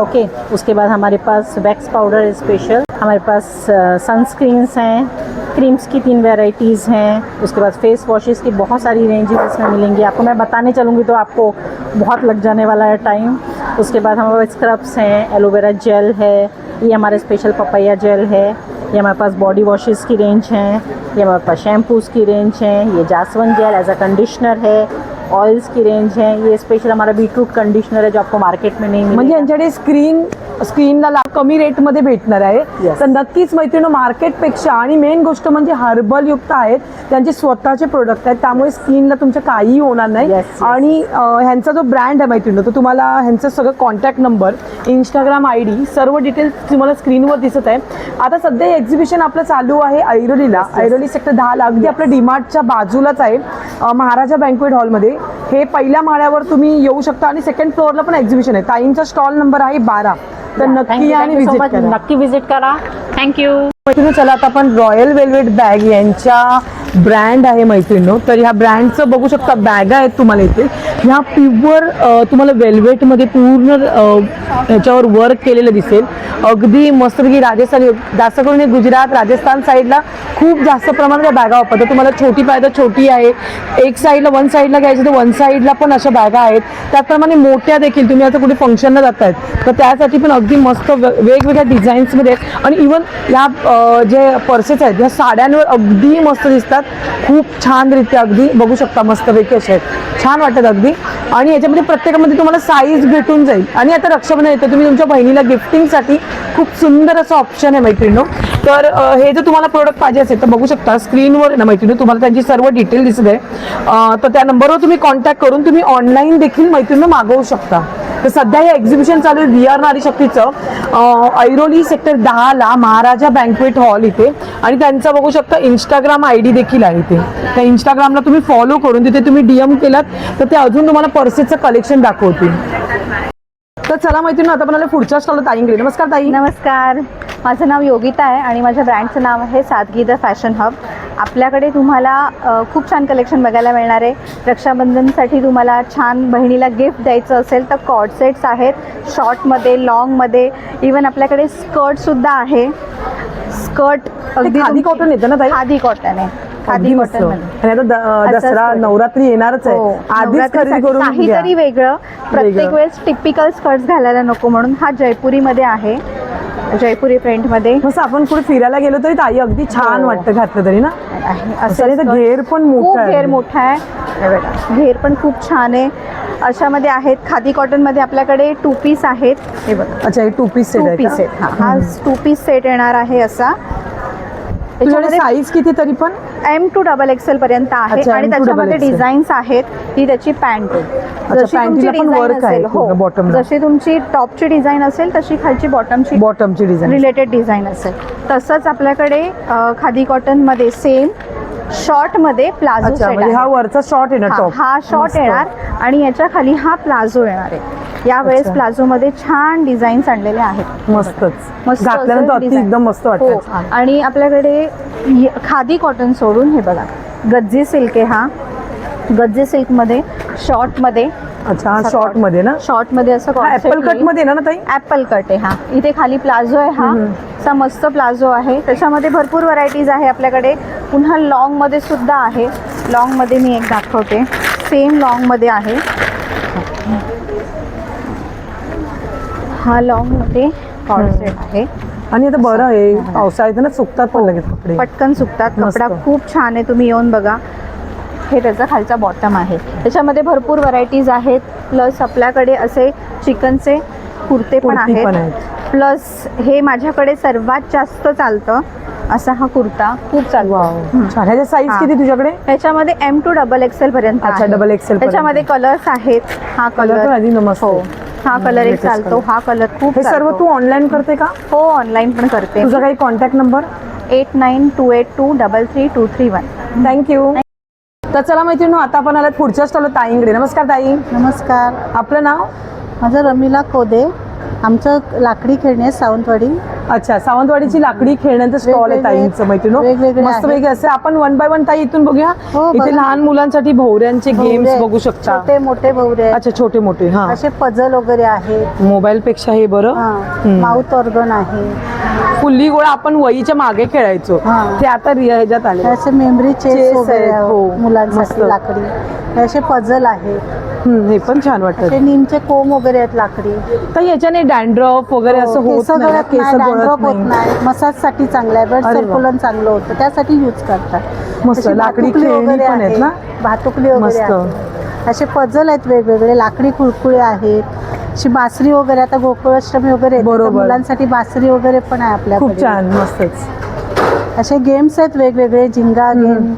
ओके, उसके बाद हमारे पास वैक्स पाउडर है स्पेशल। हमारे पास सनस्क्रीन्स हैं, क्रीम्स की 3 वेराइटीज़ हैं। उसके बाद फेस वॉशेस की बहुत सारी रेंजेस इसमें मिलेंगी आपको। मैं बताने चलूँगी तो आपको बहुत लग जाने वाला है टाइम। उसके बाद हमारे पास स्क्रब्स हैं, एलोवेरा जेल है, ये हमारे स्पेशल पपैया जेल है। ये हमारे पास बॉडी वॉशेस की रेंज हैं। ये हमारे पास शैम्पूज़ की रेंज है, ये जासवन जेल एज अ कंडीशनर है, ऑयल्स की रेंज है, ये स्पेशल हमारा बीटरूट कंडीशनर है जो आपको मार्केट में नहीं म्हणजे मिलेगा। यांच्याकडे स्क्रीनला कमी रेटमध्ये भेटणार आहे. Yes. तर नक्कीच मैत्रिणी मार्केटपेक्षा आणि मेन गोष्ट म्हणजे हर्बल युक्त आहेत, त्यांचे स्वतःचे प्रोडक्ट आहेत, त्यामुळे स्किनला तुमच्या काहीही होणार नाही. Yes, yes. आणि ह्यांचा जो ब्रँड आहे मैत्रिणी तो तुम्हाला ह्यांचं सगळं कॉन्टॅक्ट नंबर, इंस्टाग्राम ID सर्व डिटेल्स तुम्हाला स्क्रीनवर दिसत आहे. आता सध्या एक्झिबिशन आपलं चालू आहे ऐरोलीला, ऐरोली सेक्टर 10ला, अगदी आपल्या डीमार्टच्या बाजूलाच आहे, महाराजा बँक्वेट हॉलमध्ये. हे पहिल्या माळ्यावर तुम्ही येऊ शकता आणि सेकंड फ्लोअरला पण एक्झिबिशन आहे. ताईंचा स्टॉल नंबर आहे 12. तर नक्की या आणि विजिट करा. नक्की विजिट करा. थँक्यू. मैत्रिणी चला आता आपण रॉयल वेल्वेट बॅग यांच्या ब्रँड आहे मैत्रिणी. तर ह्या ब्रँडचं बघू शकता बॅगा आहेत तुम्हाला इथे. ह्या प्युअर तुम्हाला वेल्वेटमध्ये पूर्ण ह्याच्यावर वर्क केलेलं दिसेल. अगदी मस्तपैकी राजस्थानी, जास्त करून हे गुजरात राजस्थान साईडला खूप जास्त प्रमाणात बॅगा वापरतात. तुम्हाला छोटी पाहिजे तर छोटी आहे, एक साईडला वन साईडला घ्यायची तर वन साईडला पण अशा बॅगा आहेत. त्याचप्रमाणे मोठ्या देखील तुम्ही आता कुठे फंक्शनला जातायत तर त्यासाठी पण अगदी मस्त वेगवेगळ्या डिझाईन्समध्ये. आणि इवन ह्या जे पर्सेस आहेत ह्या साड्यांवर अगदी मस्त दिसतात, खूप छानरित्या अगदी बघू शकता मस्तपैकी असे आहेत, छान वाटतात अगदी. आणि याच्यामध्ये प्रत्येकामध्ये तुम्हाला साईज भेटून जाईल. आणि आता रक्षाबंधन येतं, तुम्ही तुमच्या बहिणीला गिफ्टिंगसाठी खूप सुंदर असं ऑप्शन आहे मैत्रिणी. तर हे जर तुम्हाला प्रोडक्ट पाहिजे असेल तर बघू शकता स्क्रीनवर ना मैत्रिणी तुम्हाला त्यांची सर्व डिटेल दिसत आहे. तर त्या नंबरवर तुम्ही कॉन्टॅक्ट करून तुम्ही ऑनलाईन देखील मैत्रिणी मागवू शकता. तर सध्या हे एक्झिबिशन चालू आहे VR नारी शक्तीचं ऐरोली सेक्टर 10ला महाराजा बँक्वेट हॉल इथे. आणि त्यांचा बघू शकता इंस्टाग्राम ID देखील आहे इथे. त्या इंस्टाग्रामला तुम्ही फॉलो करून तिथे तुम्ही DM केलात तर ते अजून तुम्हाला पर्सेसचं कलेक्शन दाखवतील. तर चला मैत्रिणी आता आपल्याला पुढच्या स्टॉलला ताईंकडे. नमस्कार ताई. नमस्कार, माझं नाव योगिता आहे आणि माझ्या ब्रँडचं नाव आहे सादगी द फॅशन हब. आपल्याकडे तुम्हाला खूप छान कलेक्शन बघायला मिळणार आहे. रक्षाबंधनसाठी तुम्हाला छान बहिणीला गिफ्ट द्यायचं असेल तर कॉर्ड सेट्स आहेत, शॉर्टमध्ये, लॉंगमध्ये. इवन आपल्याकडे स्कर्टसुद्धा आहे. स्कर्ट अगदी खादी कॉटन येतं ना ताई? खादी कॉटन आहे, अगदी खादी मस्त. कॉटन मध्ये. आणि आता दसरा नवरात्री येणारच आहे, आधीच खरेदी करून घ्या. काहीतरी वेगळं, प्रत्येक वेळेस टिपिकल स्कर्ट्स घालायला नको म्हणून हा जयपुरीमध्ये आहे, जयपुरी प्रिंटमध्ये. मस्त आपण कुठे फिरायला गेलो तरी ताई अगदी छान वाटतं घातलं तरी ना. असं घेर पण मोठा आहे, घेर मोठा आहे, हे बघा, घेर पण खूप छान आहे. अशामध्ये आहेत खादी कॉटनमध्ये आपल्याकडे 2 पीस आहेत, हे बघा. अच्छा हे 2 पीस सेट 2 आहे पीस सेट. हा 2 पीस सेट येणार आहे असा. तुझ्याकडे साईज किती तरी पण? M to XXL पर्यंत आहे. अच्छा, आणि M to त्याच्यामध्ये XXL. डिझाईन्स आहेत. ही त्याची पॅन्ट आहे. जशी तुमची पॅन्टीला पण डिझाईन वर्क आहे असेल, हो, पूर्ण बॉटमला. जशी तुमची टॉपची डिझाईन असेल तशी खालची बॉटमची डिझाईन रिलेटेड डिझाईन असेल. तसंच आपल्याकडे खादी कॉटनमध्ये सेम शॉर्टमध्ये प्लाझो अच्छा सेट म्हणजे हा आहे. वरचा शॉर्ट आहे ना टॉप? हा शॉर्ट येणार आणि याच्या खाली हा प्लाझो येणार आहे. यावेळेस अच्छा. प्लाझोमध्ये छान डिझाईन्स आणलेले आहेत. मस्तच, मस्त घातल्यानंतर असं अति design. एकदम मस्त हो. वाटतं. आणि आपल्याकडे खादी कॉटन सोडून हे बघा गज्जी सिल्क आहे. हा गज्जी सिल्कमध्ये शॉर्टमध्ये. अच्छा हा शॉर्ट मध्ये ना? शॉर्टमध्ये असं ऍपल कट मध्ये ना ताई? ऍपल कट आहे. हा इथे खाली प्लाझो आहे. हा असा मस्त प्लाझो आहे. त्याच्यामध्ये भरपूर व्हरायटीज आहे आपल्याकडे. पुन्हा लॉंगमध्ये सुद्धा आहे. लॉंगमध्ये मी एक दाखवते, सेम लॉंगमध्ये आहे. हा लॉंगमध्ये कॉर्ड सेट आहे. आणि आता बरं आहे पावसाळ्यात ना सुकतात पण लगेच कपडे, पटकन सुकतात. मस्त. कपडा खूप छान आहे, तुम्ही येऊन बघा. हे त्याचा खालचा बॉटम आहे. त्याच्यामध्ये भरपूर व्हरायटीज आहेत. प्लस आपल्याकडे असे चिकनचे कुर्ते पण कुर्ती पण आहेत. आहेत. प्लस हे माझ्याकडे सर्वात जास्त चालतं असा हा कुर्ता खूप चालतो. वाव छान. ह्याची साईज हा. किती तुझ्याकडे? ह्याच्यामध्ये M to XXL पर्यंत अच्छा, आहे. XXL पर्यंत. त्याच्यामध्ये कलर्स आहेत. हा कलर पण आधी नमस्त. हो, हा कलर एक latest चालतो. color. हा कलर खूप हे सर्व चालतो. तू ऑनलाईन करते का? हो, ऑनलाईन पण करते. तुझा काही कॉन्टॅक्ट नंबर? 8928233231. थँक्यू. तर चला मैत्रिणी आता आपण आलात पुढच्या स्टॉलला ताईंकडे. नमस्कार ताई. नमस्कार, आपलं नाव? माझं रमीला कोदे. आमचं लाकडी खेळणे आहे सावंतवाडी. अच्छा सावंतवाडीची लाकडी खेळण्यांचं स्टॉल आहे वेगवेगळे- ताईंचं मैत्रिणी. वेगवेगळे मस्त आहेत. वेगळे असे आपण 1 by 1 ताई इथून बघूया. हो, इथे बघा. लहान मुलांसाठी भोवऱ्यांचे गेम्स भोवरे, बघू शकता. छोटे मोठे भोवरे, अच्छा छोटे मोठे. हा असे पझल वगैरे आहेत. मोबाईल पेक्षा हे बरं. माउथ ऑर्गन आहे. फुल्ली गोळा आपण वहीच्या मागे खेळायचो, हा. ते आता ह्याच्यात आले. असे मेमरी Chess चेस वगैरे आहेत, हो. मुलांसाठी मस्त. लाकडी. हे असे पझल आहेत. हे पण छान वाटतं. ते नीमचे कोंब वगैरे आहेत लाकडी. तर याच्याने डॅन्ड्रफ वगैरे असं होत केस नाही, गळत केस नाही, गळत डॅन्ड्रफ होत नाही. नाही. मसाजसाठी चांगलं आहे, ब्लड अरे वा. सर्क्युलन चांगलं होतं, त्यासाठी यूज करतात. मस्त. अशी लाकडी भातुकली खेळणी वगैरे पण आहेत आहे. ना? भातुकली वगैरे मस्त. आहे. असे पझल आहेत वेगवेगळे, लाकडी कुळकुळे आहेत. अशी बासरी वगैरे, आता गोकुळाष्टमी वगैरे येते, तर बरोबर. मुलांसाठी बासरी वगैरे पण आहे आपल्याकडे. खूप छान, मस्तच. असे गेम्स आहेत वेगवेगळे, झिंगा गेम,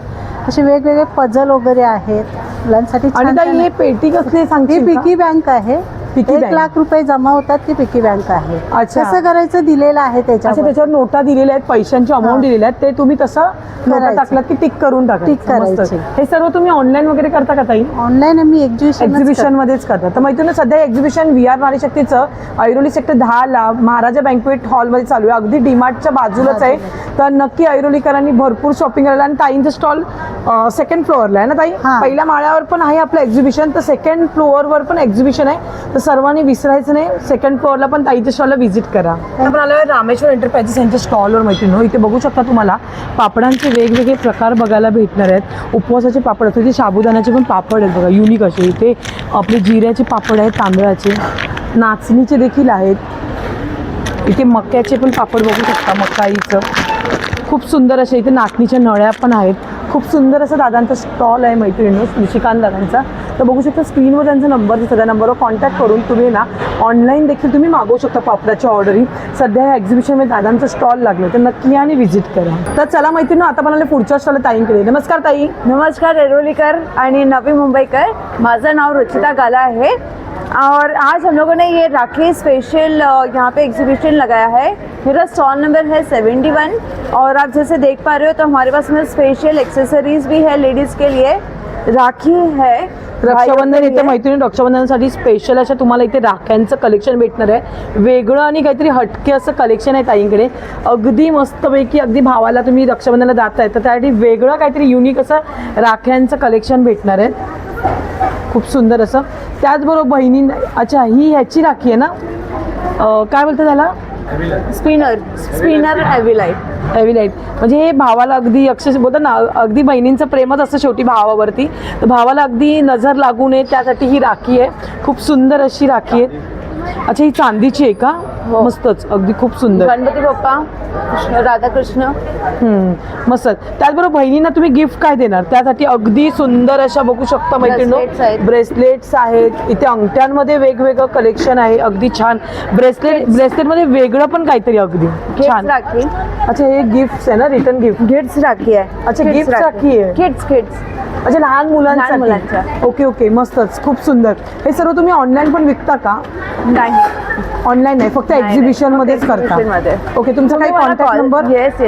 असे वेगवेगळे पझल वगैरे आहेत मुलांसाठी. आणि छान ताई छान हे आहे. पेटी कसली ही सांगते पिकी बँक आहे. पिकी 1 बँक. लाख रुपये जमा होतात, ती पिकी बँक आहे. अच्छा. कसं करायचं दिलेलं आहे अच्छा, त्याच्यावर. त्याच्यावर नोटा दिलेल्या आहेत, पैशांची अमाऊंट हा. दिलेल्या आहेत, ते तुम्ही तसं नोटा करायचं. टाकलात की टिक करून टाकायचं. टिक करायची. मस्त. हे सर्व तुम्ही ऑनलाईन वगैरे करता का ताई? ऑनलाईन आम्ही एक्झिबिशन मध्येच करतात. तर मैत्रिणी, सध्या एक्झिबिशन VR नारी शक्तीचं ऐरोली सेक्टर 10 ला महाराजा बँक्वेट हॉलमध्ये चालू आहे. अगदी डीमार्टच्या बाजूलाच आहे. तर नक्की ऐरोलीकरांनी भरपूर शॉपिंग करायला. आणि ताईंचं स्टॉल सेकंड फ्लोअरला आहे ना ताई? हा. पहिल्या माळ्यावर पण आहे आपलं एक्झिबिशन, तर सेकंड फ्लोअरवर पण एक्झिबिशन आहे. तर सर्वांनी विसरायचं नाही, सेकंड फ्लोअरला पण ताईच्या स्टॉलला व्हिजिट करा. आपण आलोय रामेश्वर एंटरप्राइजेस यांच्या स्टॉलवर मैत्रिणी. इथे बघू शकता तुम्हाला पापडांचे वेगवेगळे प्रकार बघायला भेटणार आहेत. उपवासाचे पापड असतात, इथे साबुदाण्याचे पण पापड आहेत बघा, युनिक असे. इथे आपले जिऱ्याचे पापड आहेत, तांदळाचे, नाचणीचे देखील आहेत. इथे मक्याचे पण पापड बघू शकता, मकाईचं. खूप सुंदर असे इथे नाचणीच्या नळ्या पण आहेत. खूप सुंदर असं दादांचा स्टॉल आहे मैत्रिणी, निशिकांत दादांचा. तर बघू शकता स्क्रीनवर त्यांचा नंबर दिसतो, त्या नंबरवर कॉन्टॅक्ट करून तुम्ही ना ऑनलाईन देखील तुम्ही मागवू शकता पापडाच्या ऑर्डरी. सध्या ह्या एक्झिबिशनमध्ये दादांचं स्टॉल लागलं, तर नक्की या आणि व्हिजिट करा. तर चला मैत्रिणी, आता पण आले पुढच्या स्टॉल ताईंकडे. नमस्कार ताई. नमस्कार ऐरोलीकर आणि नवी मुंबईकर, माझं नाव रुचिता गाला है और आज हम लोगों ने ये राखी स्पेशल यहाँ पे एग्जीबिशन लगाया है। मेरा स्टॉल नंबर है 71 और आप जैसे देख पा रहे हो तो हमारे पास में स्पेशल एक्सेसरीज भी है लेडीज़ के लिए, राखी है, रक्षाबंधन इथे मैत्रिणी, रक्षाबंधनासाठी स्पेशल अशा तुम्हाला इथे राख्यांचं कलेक्शन भेटणार आहे. वेगळं आणि काहीतरी हटके असं कलेक्शन आहे ताईंकडे. अगदी मस्तपैकी, अगदी भावाला तुम्ही रक्षाबंधनाला जाताय तर त्यासाठी वेगळं काहीतरी युनिक असं राख्यांचं कलेक्शन भेटणार आहे. खूप सुंदर असं. त्याचबरोबर बहिणी, अच्छा ही ह्याची राखी आहे ना, काय बोलतं त्याला? स्पिनर हेवीलाइट. हेवीलाइट. म्हणजे हे भावाला अगदी अक्षरशः बोलतात ना, अगदी बहिणींचं प्रेमच असतं शेवटी भावावरती. तर भावाला अगदी नजर लागू नये त्यासाठी ही राखी आहे. खूप सुंदर अशी राखी आहे. अच्छा, ही चांदीची आहे का? मस्तच, अगदी खूप सुंदर. गणपती बाप्पा, राधाकृष्ण. मस्त. त्याचबरोबर बहिणींना तुम्ही गिफ्ट काय देणार? त्यासाठी अगदी सुंदर अशा बघू शकता मैत्रिणी, Bracelets आहेत. ब्रेसलेट्स आहेत. इथे अंगठ्यांमध्ये वेगवेगळं कलेक्शन आहे, अगदी छान. ब्रेसलेटमध्ये वेगळं पण काहीतरी अगदी छान. राखी. अच्छा, हे गिफ्ट आहे ना, रिटर्न गिफ्ट. किड्स राखी आहे. अच्छा, गिफ्ट राखी आहे. किड्स. अच्छा, लहान मुलांसाठी. मुलांच्या. ओके ओके, मस्तच, खूप सुंदर. हे सर्व तुम्ही ऑनलाईन पण विकता का? नाही, ऑनलाईन नाही, फक्त एक्झिबिशन मध्येच करता. मध्ये. ओके, तुमचा काही कॉन्टॅक्ट नंबर? येस.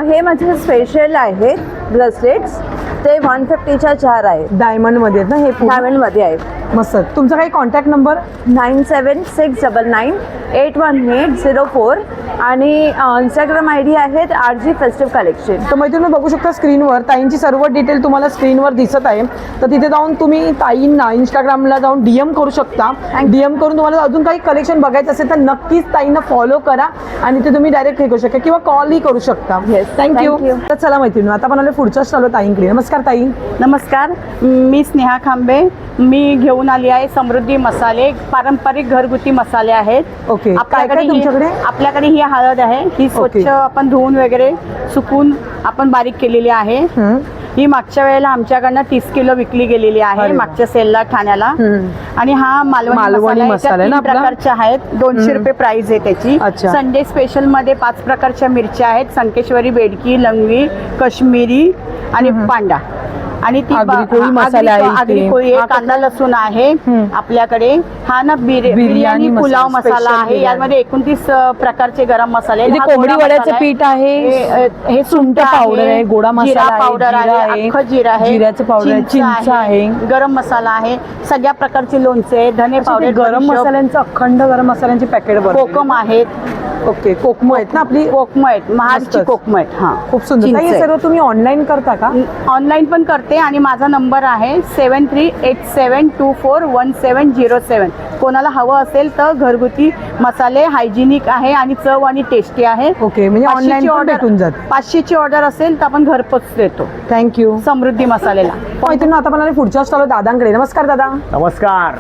हे माझे स्पेशल आहे ब्रेसलेट्स, ते 150च्या 4 आहे. डायमंड मध्ये आहेत ना हे? डायमंड मध्ये आहे. मस्त. तुमचा काही कॉन्टॅक्ट नंबर? 9769981804 आणि इंस्टाग्राम ID आहेत RG फेस्टिव्ह कलेक्शन. तर मैत्रिणी बघू शकता स्क्रीनवर ताईंची सर्व डिटेल तुम्हाला स्क्रीनवर दिसत आहे. तर तिथे जाऊन तुम्ही ताईंना इंस्टाग्रामला जाऊन DM करू शकता. DM करून तुम्हाला अजून काही कलेक्शन बघायचं असेल तर नक्कीच ताईंना फॉलो करा आणि ते तुम्ही डायरेक्ट हे करू शकता किंवा कॉलही करू शकता. थँक्यू. तर चला मैत्रिणी, आता पण आले पुढच्या स्टॉलवर ताईंकडे. नमस्कार ताई. नमस्कार, मी स्नेहा खांबे. मी घेऊन आली आहे समृद्धी मसाले, पारंपरिक घरगुती मसाले आहेत. ओके. काय काय ही- तुमच्याकडे? आपल्याकडे ही हळद आहे, ही स्वच्छ आपण धुवून वगैरे सुकून आपण बारीक केलेली आहे. ही मागच्या वेळेला आमच्याकडनं 30 किलो विकली गेलेली आहे, अरे वा. मागच्या सेलला ठाण्याला. आणि हा मालवणी मसाला आहे ना आपला? प्रकारचे आहेत. 200 रुपये प्राइस आहे त्याची. अच्छा. संडे स्पेशल मध्ये 5 प्रकारच्या मिरच्या आहेत, संकेश्वरी, बेडकी, लंगवी, काश्मीरी आणि पांडा. आणि ती आगरी कोळी मसाला आहे इथे. आगरी कोळी आहे, कांदा लसूण आहे आपल्याकडे. हा ना बिर्याणी पुलाव मसाला special आहे. बिर्याणी. यामध्ये 29 प्रकारचे गरम मसाले आहेत. इथे हा कोंबडी गोडा वड्याचं मसाला पीठ आहे, हे सुंठ पावडर आहे, गोडा मसाला जिरा आहे, पावडर जिरा आहे, आहे, अख्खं जिरा आहे, जिऱ्याचं पावडर आहे, चिंच आहे, गरम मसाला आहे, सगळ्या प्रकारचे लोणचे आहे, धने पावडर, गरम मसाल्यांचं अखंड गरम मसाल्यांची पॅकेट कोकम आहेत. ओके, कोकम आहेत ना आपली? कोकम आहेत, महाडची मस्तच. कोकम आहेत. हा, खूप सुंदर. चिंच ताई, हे आहे. सर्व तुम्ही ऑनलाईन करता का? ऑनलाईन पण करते देते आणि माझा नंबर आहे 7387241707. कोणाला हवं असेल तर घरगुती मसाले हायजिनिक आहे आणि चव आणि टेस्टी आहे. ओके, म्हणजे ऑनलाईन पण भेटून जात. 500ची ऑर्डर असेल तर आपण घरपोच देतो. थँक्यू. समृद्धी मसालेला. मैत्रिणी आता मला पुढच्या स्टॉल दादांकडे. नमस्कार दादा. नमस्कार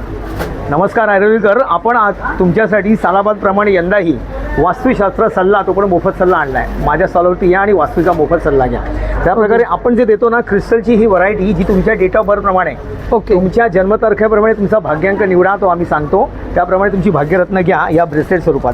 नमस्कार ऐरोलीकर. आपण आज तुमच्यासाठी सालाबादप्रमाणे यंदाही वास्तुशास्त्र सल्ला तो पण मोफत सल्ला आणला आहे. माझ्या स्टॉलवरती या आणि वास्तूचा मोफत सल्ला घ्या. त्याप्रकारे आपण जे देतो ना क्रिस्टलची ही व्हरायटी जी तुमच्या डेट ऑफ बर्थप्रमाणे ओके, तुमच्या जन्मतारखेप्रमाणे तुमचा भाग्यांक निवडा तो आम्ही सांगतो. त्याप्रमाणे तुमची भाग्यरत्न घ्या या ब्रेसलेट स्वरूपात.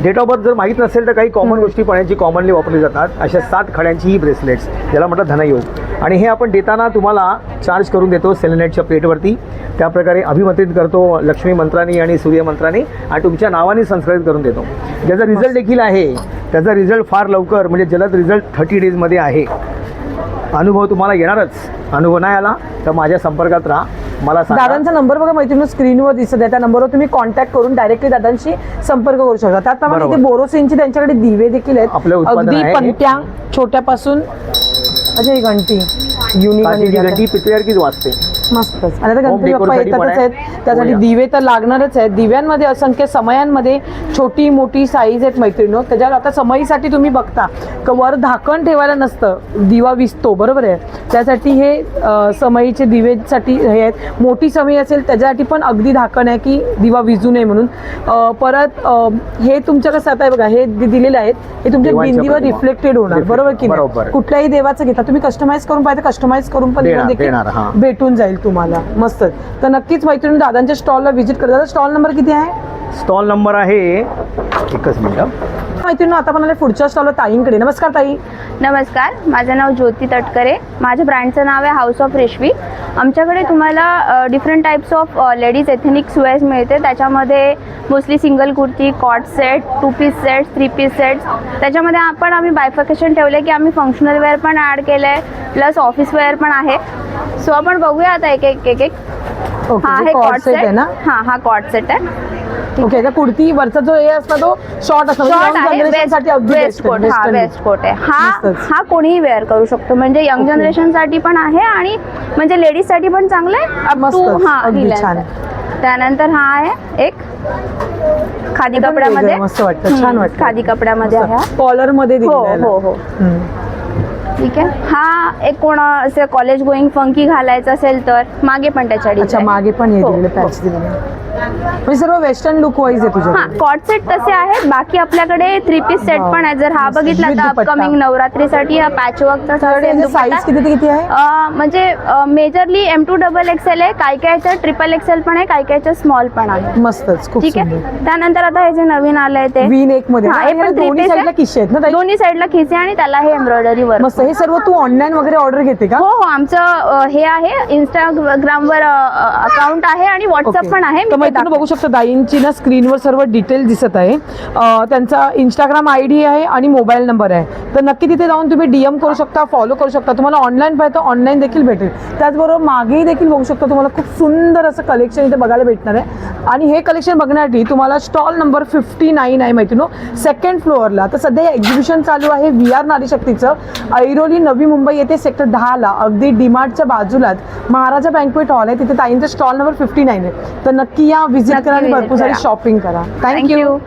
डेट ऑफ बर्थ जर माहीत नसेल तर काही कॉमन गोष्टी पण आहेत जी कॉमनली वापरली जातात. अशा 7 खड्यांची ही ब्रेसलेट्स, ज्याला म्हटलं धनयोग. आणि हे आपण देताना तुम्हाला चार्ज करून देतो सेलेनाईटच्या प्लेटवरती. त्याप्रकारे अभिमंत्रित करतो लक्ष्मी मंत्राने आणि सूर्य मंत्राने आणि तुमच्या नावाने संस्कृत करून देतो. ज्याचा रिझल्ट देखील आहे, त्याचा रिझल्ट फार लवकर म्हणजे जलद रिझल्ट 30 डेजमध्ये आहे. अनुभव तुम्हाला येणारच. अनुभव नाही आला तर माझ्या संपर्कात राहा, मला सांगा. दादांचा नंबर बघा मैत्रिणी स्क्रीनवर दिसत आहे. त्या नंबरवर तुम्ही कॉन्टॅक्ट करून डायरेक्टली दादांशी संपर्क करू शकता. त्याचप्रमाणे इथे बोरोसिनचे त्यांच्याकडे दिवे देखील आहेत. आपलं उत्पादन अगदी आहे. पंट्या छोट्यापासून अच्छा ही घंटी युनिक काचेची घंटी पितळेसारखीच वाजते. मस्तच. आणि आता Home गणपती बाप्पा decor साठी येतातच पण आहेत, आहे. त्यासाठी हो या. दिवे तर लागणारच आहेत. दिव्यांमध्ये असंख्य समयांमध्ये छोटी मोठी साईज आहेत मैत्रिणी. त्याच्यावर आता समईसाठी तुम्ही बघता का वर झाकण ठेवायला नसतं, दिवा विजतो, बरोबर आहे. त्यासाठी हे समईचे दिवेसाठी हे आहेत. मोठी समई असेल त्याच्यासाठी पण अगदी झाकण आहे की दिवा विजू नये म्हणून. परत हे तुमच्या कसं आता आहे बघा, हे दिलेले आहेत हे तुमच्या देवांच्या भिंतीवर प्रतिमा. रिफ्लेक्टेड होणार, बरोबर की बरोबर. नाही. कुठल्याही देवाचं घेता तुम्ही कस्टमाइज करून पाहिजे, कस्टमाइज करून पण देणार, देखील देणार, हां. भेटून जाईल तुम्हाला. मस्त. तर नक्कीच मैत्रिणी दादांच्या स्टॉलला व्हिजिट करा. दादा स्टॉल नंबर किती आहे? स्टॉल नंबर आहे, एकच मिनिट. मैत्रिणी आता पण आले पुढच्या स्टॉलला ताईंकडे. नमस्कार ताई. नमस्कार, माझं नाव ज्योती तटकरे. माझ्या ब्रँडचं नाव आहे हाऊस ऑफ रेशवी. आमच्याकडे तुम्हाला different types of ladies ethnic wears मिळते. त्याच्यामध्ये मोस्टली सिंगल कुर्ती, कॉट set, 2 piece sets, 3 piece sets. त्याच्यामध्ये आम्ही बायफिकेशन ठेवलं की आम्ही फंक्शनल वेअर पण ॲड केलं आहे, प्लस ऑफिस वेअर पण आहे. सो आपण बघूया आता एक ओके, हा जे आहे कॉर्ड कॉट सेट आहे सेट. ना? हा कॉट सेट आहे. ओके, त्या कुर्ती वरचा जो हे असतो तो शॉर्ट असतो, शॉर्ट आहे, जनरेशनसाठी अगदी वेस्ट कोट. हा वेस्ट कोट आहे. मस्तच. हा कोणीही वेअर करू शकतो, म्हणजे यंग ओके. जनरेशनसाठी पण आहे आणि म्हणजे लेडीजसाठी पण चांगलं आहे. अप टू मस्तच, अगदी ही छान. length. त्यानंतर हा आहे एक खादी हे पण कपड्यामध्ये. वेगळं मस्त वाटतं, छान वाटतं. खादी कपड्यामध्ये आहे हा. कॉलर मध्ये हो दिलेलं आहे. हो हो हम्म. ठीक आहे. हा एक कोणा असे कॉलेज गोईंग फंकी घालायचं असेल तर मागे पण त्याच्या अच्छा, design. मागे पण हे हो, दिलेले हो. पॅच दिलेले. म्हणजे सर्व वेस्टर्न लुक वाईज आहे तुझ्या. हा कॉट सेट तसे आहेत. बाकी आपल्याकडे 3 पीस सेट Wow. पण आहे. जर हा मस्त. बघितला With तर दुपट्टा. अपकमिंग नवरात्रीसाठी हा पॅच वर्कचा साईज किती ते किती आहे? म्हणजे मेजरली M2XXL आहे. काही कायचं XXL पण आहे, काही कायचं स्मॉल पण आहे. मस्तच, खूप ठीक आहे. सुंदर. त्यानंतर आता हे जे नवीन आलंय ते वीन एक मध्ये हा, ना? हे आणि पण याला 3 दोन्ही piece साईडला आहे. किस्से आहेत ना ताई? दोन्ही साईडला खिसे आणि त्याला हे एम्ब्रॉयडरी वर्क. मस्त. हे सर्व तू ऑनलाईन वगैरे ऑर्डर घेते का? हो हो, आमचं हे आहे इंस्टाग्रामवर अकाउंट आहे आणि व्हॉट्सअप ओके. पण आहे. तर मी ते मैत्रिणी बघू शकता दाईंची ना स्क्रीनवर सर्व डिटेल दिसत आहे. त्यांचा इंस्टाग्राम ID आहे आणि मोबाईल नंबर आहे. तर नक्की तिथे जाऊन तुम्ही DM करू शकता, फॉलो करू शकता. तुम्हाला ऑनलाईन पाहिजे तर ऑनलाईन देखील भेटेल. त्याचबरोबर मागेही देखील बघू शकता. तुम्हाला खूप सुंदर असं कलेक्शन इथे बघायला भेटणार आहे. आणि हे कलेक्शन बघण्यासाठी तुम्हाला स्टॉल नंबर 59 आहे मैत्रिणी, 2nd फ्लोअरला. तर सध्या हे एक्झिबिशन चालू आहे VR नारी शक्तीचं ऐरोली नवी मुंबई येथे सेक्टर 10ला, अगदी डीमार्टच्या बाजूलाच महाराजा बँक्वेट हॉल आहे. तिथे ताईंचा स्टॉल नंबर 59 आहे. तर नक्की या, व्हिजिट करा आणि visit भरपूर सारी करा. शॉपिंग करा. Thank thank you. you.